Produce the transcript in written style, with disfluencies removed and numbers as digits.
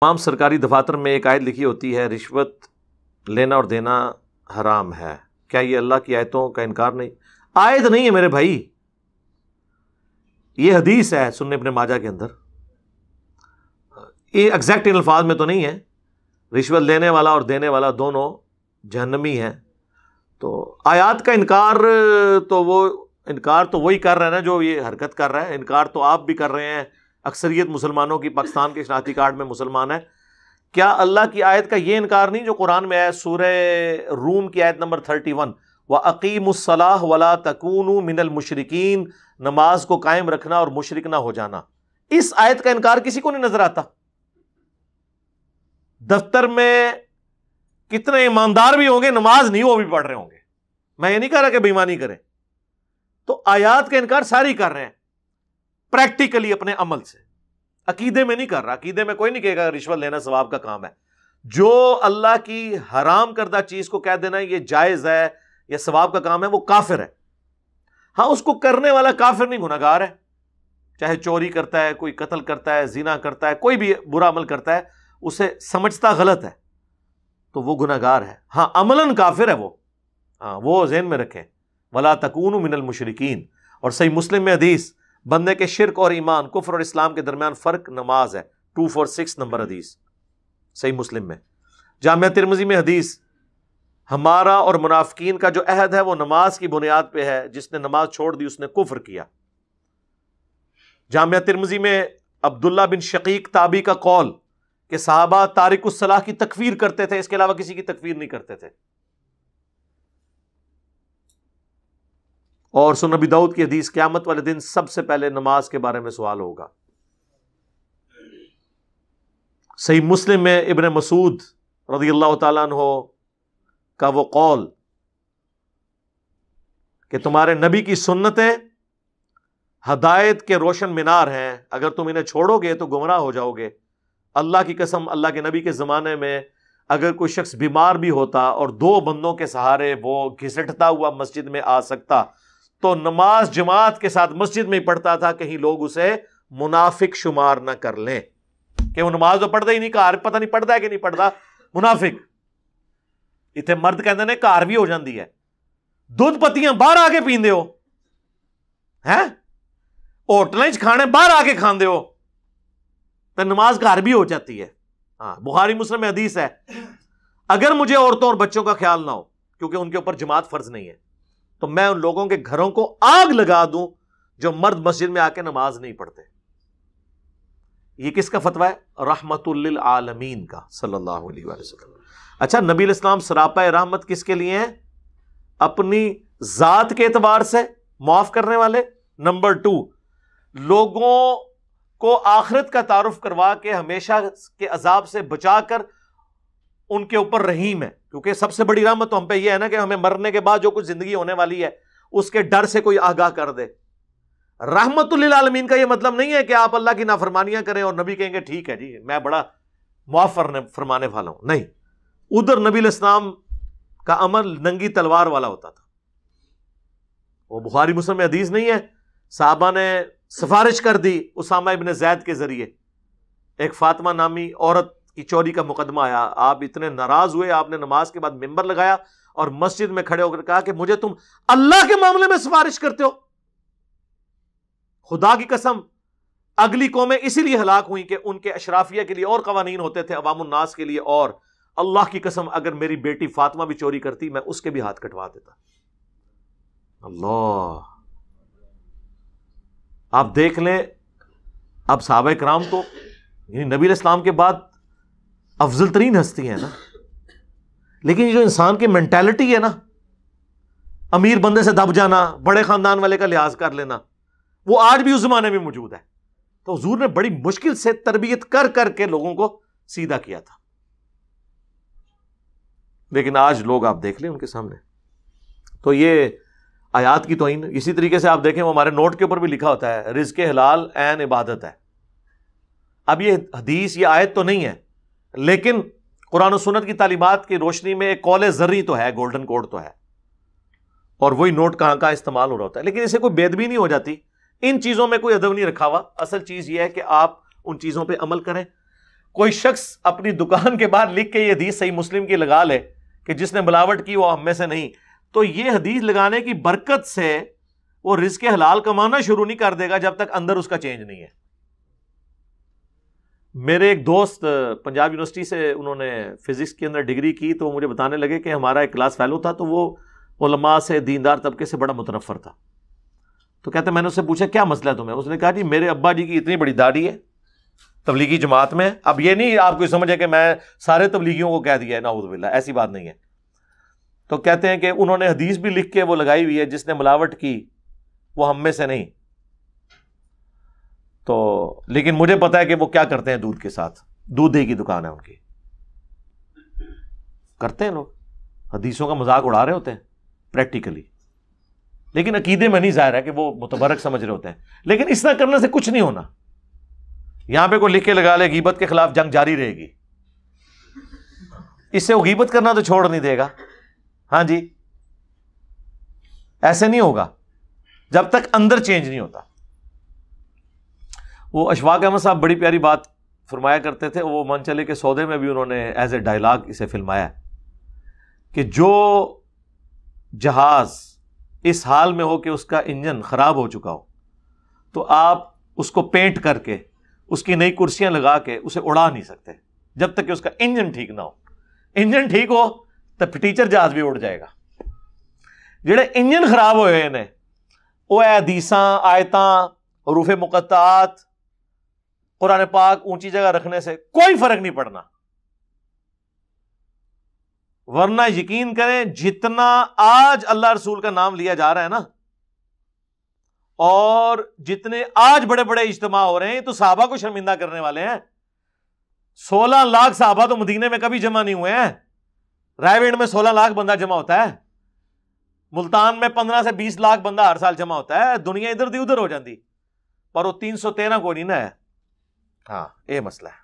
تمام سرکاری دفاتر میں ایک آیت لکھی ہوتی ہے رشوت لینا اور دینا حرام ہے، کیا یہ اللہ کی آیتوں کا انکار نہیں؟ آیت نہیں ہے میرے بھائی، یہ حدیث ہے سنن ابن ماجہ کے اندر، یہ ایگزیکٹ ان الفاظ میں تو نہیں ہے، رشوت لینے والا اور دینے والا دونوں جہنمی ہیں۔ تو آیات کا انکار تو وہی کر رہا ہے نا جو یہ حرکت کر رہا ہے، انکار تو آپ بھی کر رہے ہیں، اکثریت مسلمانوں کی پاکستان کے شناختی کارڈ میں مسلمان ہے۔ کیا اللہ کی آیت کا یہ انکار نہیں جو قرآن میں ہے، سورہ روم کی آیت نمبر 31، وَأَقِيمُوا الصَّلَاةَ وَلَا تَكُونُوا مِنَ الْمُشْرِكِينَ، نماز کو قائم رکھنا اور مشرک نہ ہو جانا۔ اس آیت کا انکار کسی کو نہیں نظر آتا۔ دفتر میں کتنے ایماندار بھی ہوں گے، نماز نہیں وہ بھی پڑھ رہے ہوں گے۔ میں یہ نہیں کہہ رہا کہ بے ایمانی کریں، تو آیات کا انکار ساری کر رہے ہیں پریکٹیکلی اپنے عمل سے، عقیدے میں نہیں کر رہا۔ عقیدے میں کوئی نہیں کہے گا رشوت لینا ثواب کا کام ہے۔ جو اللہ کی حرام کردہ چیز کو کہہ دینا یہ جائز ہے یا ثواب کا کام ہے، وہ کافر ہے۔ ہاں، اس کو کرنے والا کافر نہیں، گناہگار ہے، چاہے چوری کرتا ہے، کوئی قتل کرتا ہے، زنا کرتا ہے، کوئی بھی برا عمل کرتا ہے، اسے سمجھتا غلط ہے تو وہ گناہگار ہے۔ ہاں، عملاً کافر ہے وہ، ہاں وہ ذہن میں رکھیں، وَلَا تَكُونُوا مِنَ الْمُشْرِكِينَ۔ اور صحیح مسلم میں حدیث، بندے کے شرک اور ایمان، کفر اور اسلام کے درمیان فرق نماز ہے، 246 نمبر حدیث صحیح مسلم میں۔ جامعہ ترمذی میں حدیث، ہمارا اور منافقین کا جو عہد ہے وہ نماز کی بنیاد پہ ہے، جس نے نماز چھوڑ دی اس نے کفر کیا۔ جامعہ ترمذی میں عبداللہ بن شقیق تابعی کا قول کہ صحابہ تارک الصلاح کی تکفیر کرتے تھے، اس کے علاوہ کسی کی تکفیر نہیں کرتے تھے۔ اور سنن ابی داؤد کی حدیث، قیامت والے دن سب سے پہلے نماز کے بارے میں سوال ہوگا۔ صحیح مسلم میں ابن مسعود رضی اللہ تعالیٰ عنہ کا وہ قول کہ تمہارے نبی کی سنتیں ہدایت کے روشن مینار ہیں، اگر تم انہیں چھوڑو گے تو گمراہ ہو جاؤ گے۔ اللہ کی قسم، اللہ کے نبی کے زمانے میں اگر کوئی شخص بیمار بھی ہوتا اور 2 بندوں کے سہارے وہ گھسٹتا ہوا مسجد میں آ سکتا تو نماز جماعت کے ساتھ مسجد میں ہی پڑھتا تھا، کہیں لوگ اسے منافق شمار نہ کر لیں کہ وہ نماز تو پڑھتا ہی نہیں، کار پتہ نہیں پڑھتا ہے کہ نہیں پڑھتا، منافق۔ اتنے مرد کہتے ہیں کار بھی ہو جاندی ہے، دودھ پتیاں باہر آ کے پیندے ہو ہیں، ہوٹلیں کھانے باہر آ کے کھاندے ہو تو نماز گھر بھی ہو جاتی ہے۔ ہاں، بخاری مسلم میں حدیث ہے، اگر مجھے عورتوں اور بچوں کا خیال نہ ہو کیونکہ ان کے اوپر جماعت فرض نہیں ہے، تو میں ان لوگوں کے گھروں کو آگ لگا دوں جو مرد مسجد میں آ کے نماز نہیں پڑھتے۔ یہ کس کا فتویٰ ہے؟ رحمت للعالمین کا، صلی اللہ علیہ وآلہ وسلم۔ اچھا، نبی علیہ السلام سراپا رحمت کس کے لیے ہیں؟ اپنی ذات کے اعتبار سے معاف کرنے والے، نمبر 2 لوگوں کو آخرت کا تعارف کروا کے ہمیشہ کے عذاب سے بچا کر ان کے اوپر رحیم ہے، کیونکہ سب سے بڑی رحمت تو ہم پہ یہ ہے نا کہ ہمیں مرنے کے بعد جو کچھ زندگی ہونے والی ہے اس کے ڈر سے کوئی آگاہ کر دے۔ رحمت للعالمین کا یہ مطلب نہیں ہے کہ آپ اللہ کی نافرمانیاں کریں اور نبی کہیں گے ٹھیک ہے جی میں بڑا معاف فرمانے والا ہوں، نہیں، ادھر نبی علیہ السلام کا عمل ننگی تلوار والا ہوتا تھا۔ وہ بخاری مسلم میں حدیث نہیں ہے، صحابہ نے سفارش کر دی اسامہ ابن زید کے ذریعے، ایک فاطمہ نامی عورت کی چوری کا مقدمہ آیا، آپ اتنے ناراض ہوئے، آپ نے نماز کے بعد ممبر لگایا اور مسجد میں کھڑے ہو کر کہا کہ مجھے تم اللہ کے معاملے میں سفارش کرتے ہو۔ خدا کی قسم اگلی قومیں اسی لیے ہلاک ہوئیں کہ ان کے اشرافیہ کے لیے اور قوانین ہوتے تھے، عوام الناس کے لیے، اور اللہ کی قسم اگر میری بیٹی فاطمہ بھی چوری کرتی میں اس کے بھی ہاتھ کٹوا دیتا۔ اللہ، آپ دیکھ لیں، اب صحابہ کرام تو یعنی نبی علیہ السلام کے بعد افضل ترین ہستی ہیں نا، لیکن یہ جو انسان کی مینٹالٹی ہے نا، امیر بندے سے دب جانا، بڑے خاندان والے کا لحاظ کر لینا، وہ آج بھی اس زمانے میں موجود ہے۔ تو حضور نے بڑی مشکل سے تربیت کر کر کے لوگوں کو سیدھا کیا تھا، لیکن آج لوگ آپ دیکھ لیں ان کے سامنے۔ تو یہ آیات کی توہین۔ اسی طریقے سے آپ دیکھیں وہ ہمارے نوٹ کے اوپر بھی لکھا ہوتا ہے رزق حلال عین عبادت ہے۔ اب یہ حدیث یہ آیت تو نہیں ہے، لیکن قرآن و سنت کی تعلیمات کی روشنی میں ایک قول زرعی تو ہے، گولڈن کوڈ تو ہے، اور وہی نوٹ کہاں کا استعمال ہو رہا ہوتا ہے، لیکن اسے کوئی بے ادبی نہیں ہو جاتی، ان چیزوں میں کوئی ادب نہیں رکھا ہوا۔ اصل چیز یہ ہے کہ آپ ان چیزوں پہ عمل کریں۔ کوئی شخص اپنی دکان کے باہر لکھ کے یہ حدیث صحیح مسلم کی لگا لے کہ جس نے ملاوٹ کی وہ ہم میں سے نہیں، تو یہ حدیث لگانے کی برکت سے وہ رزق حلال کمانا شروع نہیں کر دے گا جب تک اندر اس کا چینج نہیں ہے۔ میرے ایک دوست پنجاب یونیورسٹی سے انہوں نے فزکس کے اندر ڈگری کی، تو وہ مجھے بتانے لگے کہ ہمارا ایک کلاس فیلو تھا، تو وہ علماء سے، دیندار طبقے سے بڑا متنفر تھا۔ تو کہتے میں نے اس سے پوچھا کیا مسئلہ ہے تمہیں؟ اس نے کہا جی میرے ابا جی کی اتنی بڑی داڑھی ہے، تبلیغی جماعت میں۔ اب یہ نہیں آپ کو سمجھے کہ میں سارے تبلیغیوں کو کہہ دیا ہے، نعوذ باللہ، ایسی بات نہیں ہے۔ تو کہتے ہیں کہ انہوں نے حدیث بھی لکھ کے وہ لگائی ہوئی ہے، جس نے ملاوٹ کی وہ ہم میں سے نہیں۔ تو لیکن مجھے پتا ہے کہ وہ کیا کرتے ہیں دودھ کے ساتھ، دودھ دہی کی دکان ہے ان کی، کرتے ہیں لوگ، حدیثوں کا مذاق اڑا رہے ہوتے ہیں پریکٹیکلی، لیکن عقیدے میں نہیں ظاہر ہے کہ وہ متبرک سمجھ رہے ہوتے ہیں۔ لیکن اس طرح کرنے سے کچھ نہیں ہونا۔ یہاں پہ کوئی لکھ کے لگا لے غیبت کے خلاف جنگ جاری رہے گی، اس سے وہ غیبت کرنا تو چھوڑ نہیں دے گا۔ ہاں جی، ایسے نہیں ہوگا جب تک اندر چینج نہیں ہوتا۔ وہ اشفاق احمد صاحب بڑی پیاری بات فرمایا کرتے تھے، وہ من چلے کے سودے میں بھی انہوں نے ایز اے ڈائلاگ اسے فلمایا کہ جو جہاز اس حال میں ہو کہ اس کا انجن خراب ہو چکا ہو، تو آپ اس کو پینٹ کر کے اس کی نئی کرسیاں لگا کے اسے اڑا نہیں سکتے جب تک کہ اس کا انجن ٹھیک نہ ہو۔ انجن ٹھیک ہو تو ٹیچر جہاز بھی اڑ جائے گا۔ جڑے انجن خراب ہوئے ہیں وہ حدیثاں، آیتاں، حروف مقطعات، قرآن پاک اونچی جگہ رکھنے سے کوئی فرق نہیں پڑنا۔ ورنہ یقین کریں جتنا آج اللہ رسول کا نام لیا جا رہا ہے نا، اور جتنے آج بڑے بڑے اجتماع ہو رہے ہیں، تو صحابہ کو شرمندہ کرنے والے ہیں۔ 16 لاکھ صحابہ تو مدینے میں کبھی جمع نہیں ہوئے ہیں۔ رائے وینڈ میں 16 لاکھ بندہ جمع ہوتا ہے، ملتان میں 15 سے 20 لاکھ بندہ ہر سال جمع ہوتا ہے۔ دنیا ادھر دی ادھر ہو جاتی، پر وہ 313 کو نہیں نا ہے۔ ہاں یہ مسئلہ ہے۔